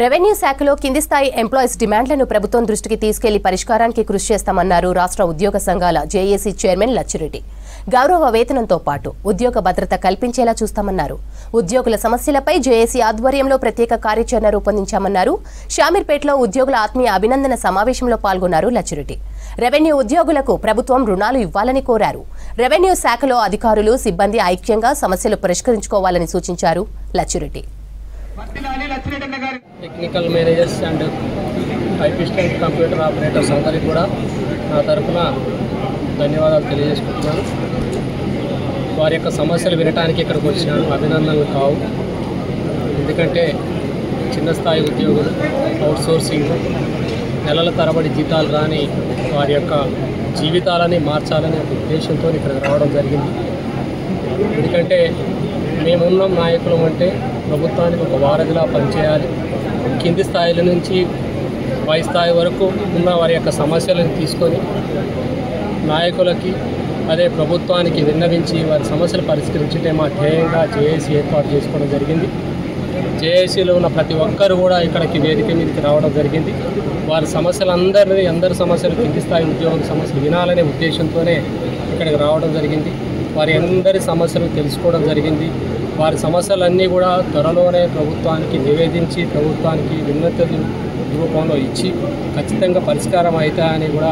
Revenue శాఖలో కింది స్థాయి ఎంప్లాయీస్ డిమాండ్లను ప్రభుత్వం దృష్టికి తీసుకెళ్లి పరిష్కారానికి కృషి చేస్తామన్నారు రాష్ట్ర ఉద్యోగ సంఘాల జేఏసీ చైర్మన్ లచ్చిరెడ్డి. గౌరవ వేతనంతో పాటు ఉద్యోగ భద్రత కల్పించేలా చూస్తామన్నారు. ఉద్యోగుల సమస్యలపై జేఏసీ ఆధ్వర్యంలో ప్రత్యేక కార్యాచరణ రూపొందించామన్నారు. షామీర్పేటలో ఉద్యోగుల ఆత్మీయ అభినందన సమావేశంలో పాల్గొన్నారు లచ్చిరెడ్డి. రెవెన్యూ ఉద్యోగులకు ప్రభుత్వం రుణాలు ఇవ్వాలని కోరారు. రెవెన్యూ శాఖలో అధికారులు, సిబ్బంది ఐక్యంగా సమస్యలు పరిష్కరించుకోవాలని సూచించారు Lachireddy. Technical managers and typist and computer operators అందరికీ కూడా నా తరఫున ధన్యవాదాలు తెలియజేసుకుంటున్నాను. వారి యొక్క సమస్యలు వినడానికి ఇక్కడికి వచ్చినాను. అభినందనలు కావు. ఎందుకంటే చిన్న స్థాయి ఉద్యోగులు, అవుట్సోర్సింగ్, నెలల తరబడి జీతాలు రాని వారి యొక్క జీవితాలని మార్చాలనే ఉద్దేశంతో ఇక్కడికి రావడం జరిగింది. ఎందుకంటే మేమున్నాం నాయకులం అంటే ప్రభుత్వానికి ఒక వారధిలా పనిచేయాలి. కింది స్థాయిల నుంచి పై స్థాయి వరకు ఉన్న వారి యొక్క సమస్యలను తీసుకొని నాయకులకి అదే ప్రభుత్వానికి విన్నవించి వారి సమస్యలు పరిష్కరించే మా ధ్యేయంగా జేఏసీ ఏర్పాటు చేసుకోవడం జరిగింది. జేఏసీలో ఉన్న ప్రతి ఒక్కరు కూడా ఇక్కడికి వేదిక మీదకి రావడం జరిగింది. వారి అందరి సమస్యలు కింది స్థాయి ఉద్యోగుల సమస్యలు వినాలనే ఉద్దేశంతోనే ఇక్కడికి రావడం జరిగింది. వారి అందరి సమస్యలు తెలుసుకోవడం జరిగింది. వారి సమస్యలన్నీ కూడా త్వరలోనే ప్రభుత్వానికి నివేదించి ప్రభుత్వానికి విన్నతి రూపంలో ఇచ్చి ఖచ్చితంగా పరిష్కారం అవుతాయని కూడా